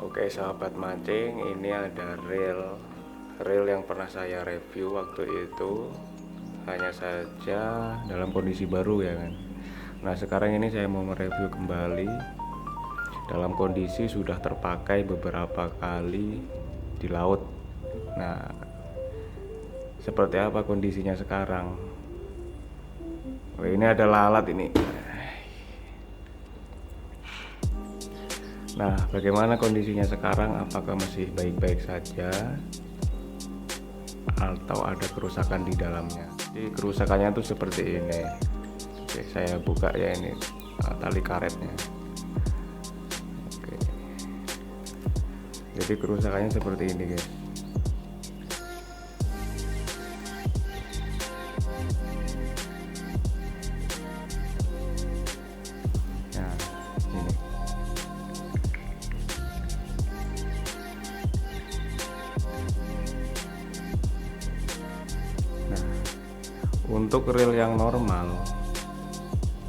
Oke sahabat mancing, ini ada reel yang pernah saya review waktu itu, hanya saja dalam kondisi baru ya kan. Nah sekarang ini saya mau mereview kembali dalam kondisi sudah terpakai beberapa kali di laut. Nah seperti apa kondisinya sekarang? Oh, ini ada lalat ini. Nah, bagaimana kondisinya sekarang? Apakah masih baik-baik saja atau ada kerusakan di dalamnya? Jadi kerusakannya tuh seperti ini. Oke, saya buka ya ini tali karetnya. Oke. Jadi kerusakannya seperti ini, guys. Nah, ini. Untuk reel yang normal,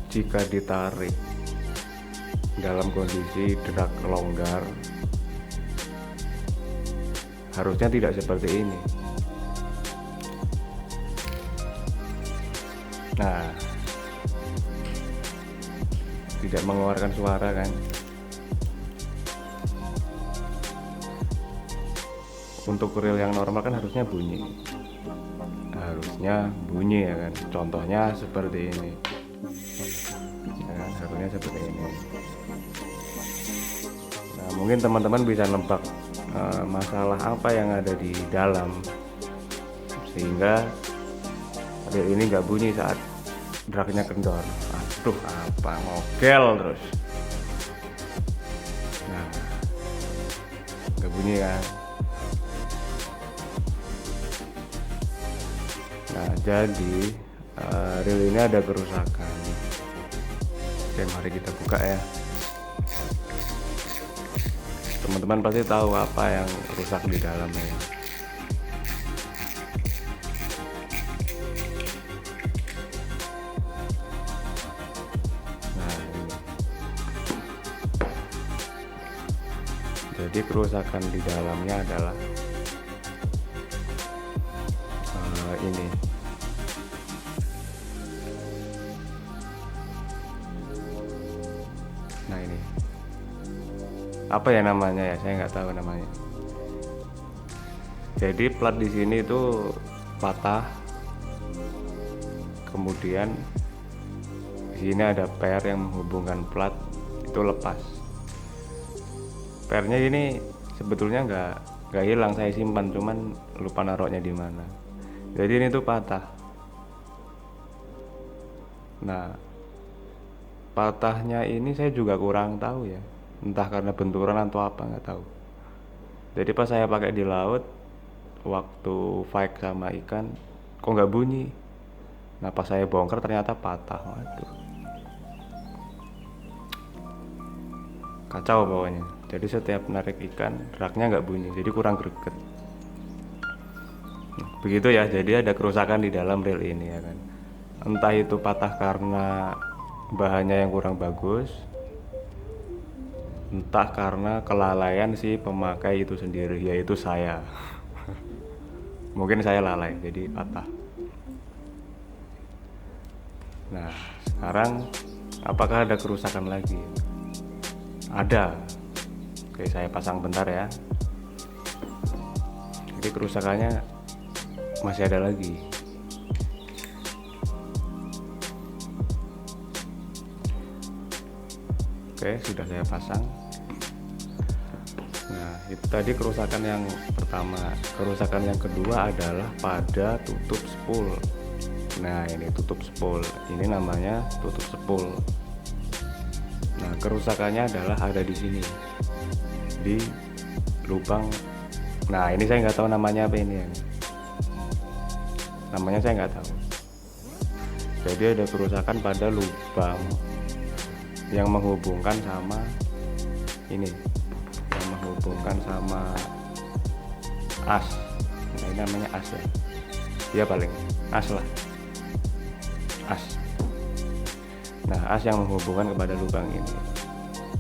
jika ditarik dalam kondisi drag longgar, harusnya tidak seperti ini. Nah, tidak mengeluarkan suara kan? Untuk reel yang normal kan harusnya bunyi ya kan, contohnya seperti ini ya kan, harusnya seperti ini. Nah mungkin teman-teman bisa nebak masalah apa yang ada di dalam sehingga reel ini nggak bunyi saat dragnya kendor. Aduh, apa ngogel terus. Nah nggak bunyi kan. Nah jadi reel ini ada kerusakan. Oke, mari kita buka ya. Teman-teman pasti tahu apa yang rusak di dalamnya. Nah ini. Jadi kerusakan di dalamnya adalah ini. Nah ini apa ya namanya ya, saya nggak tahu namanya. Jadi plat di sini itu patah, kemudian di sini ada per yang menghubungkan plat itu lepas. Pernya ini sebetulnya nggak hilang, saya simpan, cuman lupa naruhnya di mana. Jadi ini tuh patah. Nah patahnya ini saya juga kurang tahu ya, entah karena benturan atau apa, nggak tahu. Jadi pas saya pakai di laut waktu fight sama ikan kok nggak bunyi. Nah pas saya bongkar ternyata patah. Waduh, kacau pokoknya. Jadi setiap narik ikan dragnya nggak bunyi, jadi kurang greget. Begitu ya, jadi ada kerusakan di dalam reel ini ya kan. Entah itu patah karena bahannya yang kurang bagus, entah karena kelalaian si pemakai itu sendiri, yaitu saya. Mungkin saya lalai jadi patah. Nah sekarang apakah ada kerusakan lagi? Ada. Oke, saya pasang bentar ya. Jadi kerusakannya masih ada lagi. Oke, sudah saya pasang. Nah itu tadi kerusakan yang pertama. Kerusakan yang kedua adalah pada tutup spool. Nah ini tutup spool, ini namanya tutup spool. Nah kerusakannya adalah ada di sini, di lubang. Nah ini saya nggak tahu namanya apa ini ya. Namanya saya nggak tahu. Jadi ada kerusakan pada lubang yang menghubungkan sama ini, yang menghubungkan sama as. Nah ini namanya as ya. Dia paling as lah, as. Nah as yang menghubungkan kepada lubang ini.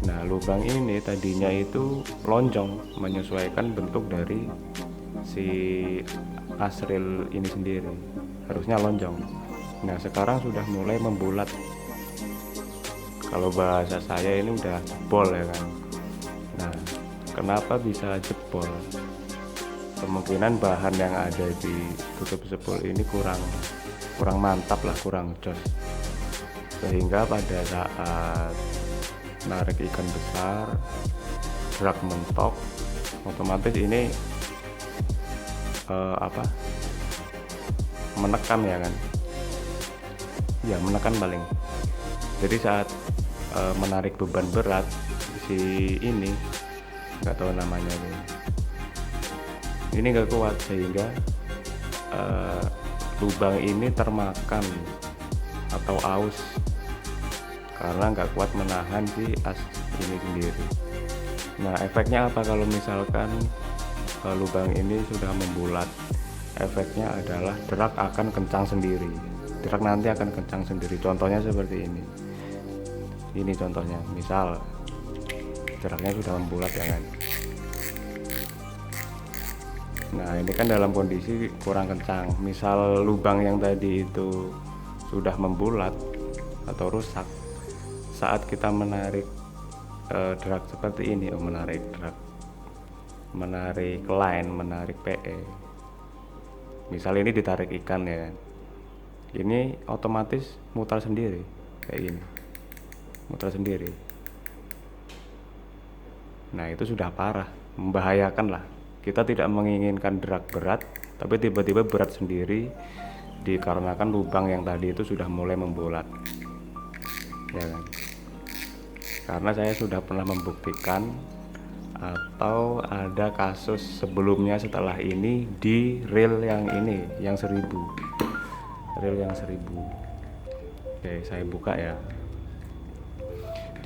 Nah, lubang ini tadinya itu lonjong, menyesuaikan bentuk dari si asril ini sendiri, harusnya lonjong. Nah, sekarang sudah mulai membulat. Kalau bahasa saya ini udah jebol ya kan. Nah, kenapa bisa jebol? Kemungkinan bahan yang ada di tutup sepul ini kurang mantap lah, kurang jos, sehingga pada saat narik ikan besar, drag mentok, otomatis ini menekan ya kan, ya menekan paling. Jadi saat menarik beban berat, si ini nggak tahu namanya ini nggak kuat, sehingga lubang ini termakan atau aus karena nggak kuat menahan si as ini sendiri. Nah, efeknya apa kalau misalkan lubang ini sudah membulat? Efeknya adalah drag akan kencang sendiri. Drag nanti akan kencang sendiri. Contohnya seperti ini. Ini contohnya, misal dragnya sudah membulat ya kan. Nah, ini kan dalam kondisi kurang kencang. Misal lubang yang tadi itu sudah membulat atau rusak, saat kita menarik drag seperti ini, menarik drag, menarik line, menarik PE, misal ini ditarik ikan ya kan, ini otomatis mutar sendiri kayak gini, mutar sendiri. Nah, itu sudah parah, membahayakan lah. Kita tidak menginginkan drag berat, tapi tiba-tiba berat sendiri dikarenakan lubang yang tadi itu sudah mulai membulat ya kan. Karena saya sudah pernah membuktikan, atau ada kasus sebelumnya setelah ini di reel yang ini, yang 1000, reel yang 1000. Oke, saya buka ya.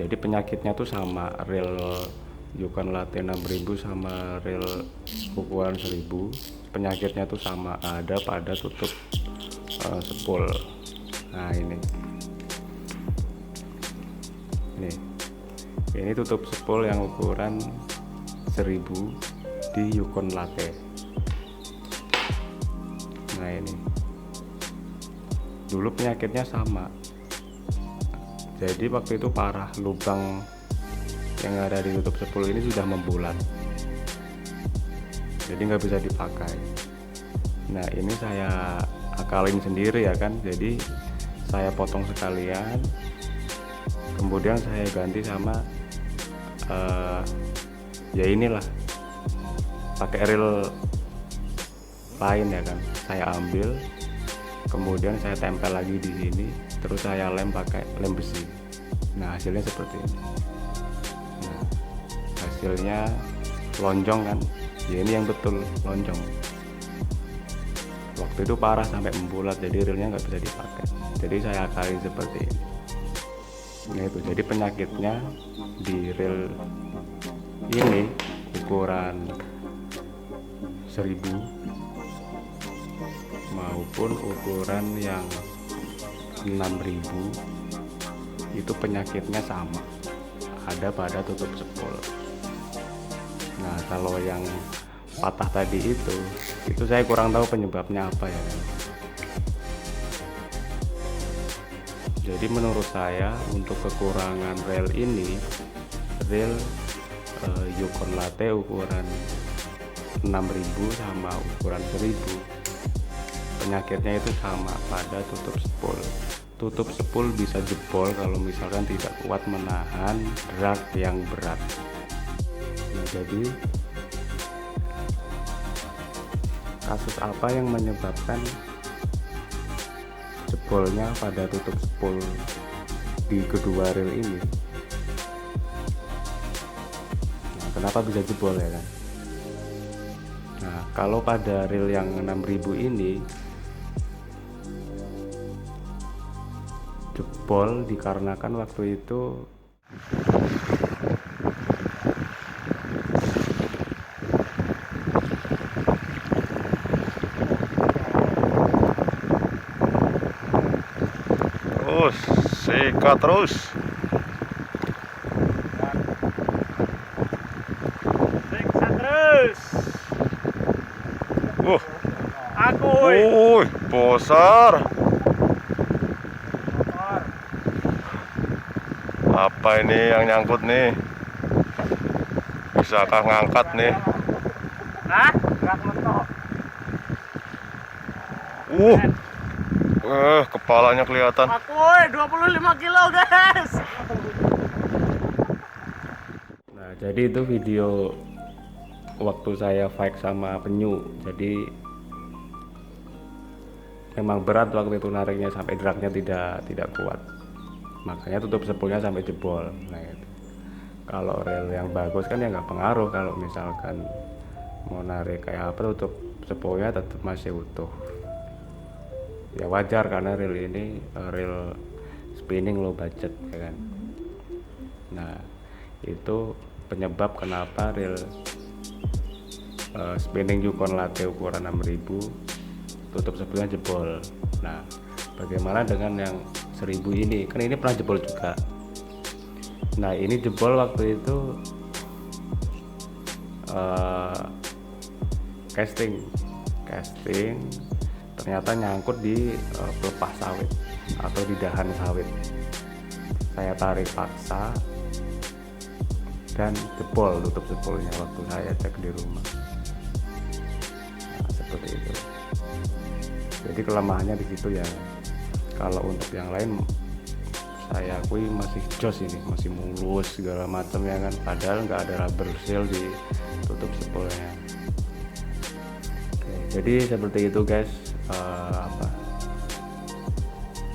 Jadi penyakitnya tuh sama, reel Yukon Latte 6000 sama reel ukuran 1000, penyakitnya tuh sama, ada pada tutup sepul. Nah, ini tutup sepul yang ukuran 1000 di Yukon Latte. Nah, ini dulu penyakitnya sama. Jadi waktu itu parah, lubang yang ada di tutup sepul ini sudah membulat, jadi nggak bisa dipakai. Nah, ini saya akalin sendiri ya kan, jadi saya potong sekalian, kemudian saya ganti sama ya inilah, pakai reel lain ya kan. Saya ambil, kemudian saya tempel lagi di sini, terus saya lem pakai lem besi. Nah, hasilnya seperti ini. Nah, hasilnya lonjong kan ya, ini yang betul lonjong. Waktu itu parah sampai membulat, jadi reelnya nggak bisa dipakai, jadi saya akalin seperti ini. Nah, itu jadi penyakitnya di reel ini ukuran 1000 maupun ukuran yang 6000 itu penyakitnya sama, ada pada tutup sepul. Nah, kalau yang patah tadi itu saya kurang tahu penyebabnya apa ya. Jadi menurut saya untuk kekurangan reel ini, reel Yukon Latte ukuran 6000 sama ukuran 1000, penyakitnya itu sama pada tutup sepul. Tutup sepul bisa jebol kalau misalkan tidak kuat menahan drag yang berat. Nah, jadi kasus apa yang menyebabkan jebolnya pada tutup sepul di kedua reel ini? Nah, kenapa bisa jebol ya kan? Nah, kalau pada reel yang 6000 ini jebol dikarenakan waktu itu Terus sikat terus. Wih, besar. Apa ini yang nyangkut nih? Bisakah ngangkat nih? Hah? Enggak mentok. Kepalanya kelihatan. Aku 25 kilo, guys. Nah, jadi itu video waktu saya fight sama penyu. Jadi memang berat waktu itu nariknya, sampai dragnya tidak kuat. Makanya tutup sepulnya sampai jebol. Nah, itu. Kalau reel yang bagus kan ya nggak pengaruh. Kalau misalkan mau narik kayak apa, tutup sepulnya tetap masih utuh. Ya wajar karena reel ini reel spinning low budget ya kan. Nah, itu penyebab kenapa reel spinning Yukon Latte ukuran 6000 tutup sepulnya jebol. Nah, bagaimana dengan yang 1000 ini? Kan ini pernah jebol juga. Nah, ini jebol waktu itu casting ternyata nyangkut di pelepah sawit atau di dahan sawit. Saya tarik paksa dan jebol tutup sepulnya waktu saya cek di rumah. Nah, seperti itu. Jadi kelemahannya di situ ya. Kalau untuk yang lain saya akui masih jos ini, masih mulus segala macam ya kan. Padahal nggak ada rubber seal di tutup sepulnya. Oke, jadi seperti itu guys.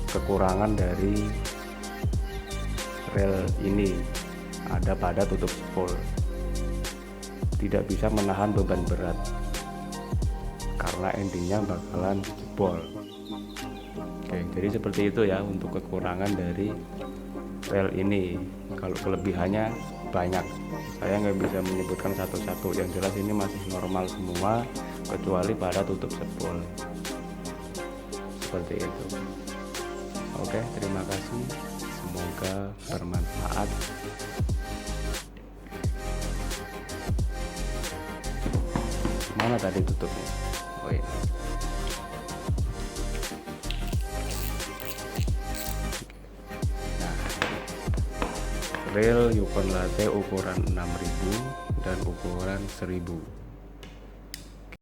Kekurangan dari reel ini ada pada tutup sepul, tidak bisa menahan beban berat karena endingnya bakalan jebol. Oke, jadi seperti itu ya untuk kekurangan dari reel ini. Kalau kelebihannya banyak, saya nggak bisa menyebutkan satu-satu. Yang jelas ini masih normal semua kecuali pada tutup sepul. Seperti itu. Oke, terima kasih. Semoga bermanfaat. Mana tadi tutupnya? Oh ini. Nah, reel Yukon Latte ukuran 6000 dan ukuran 1000.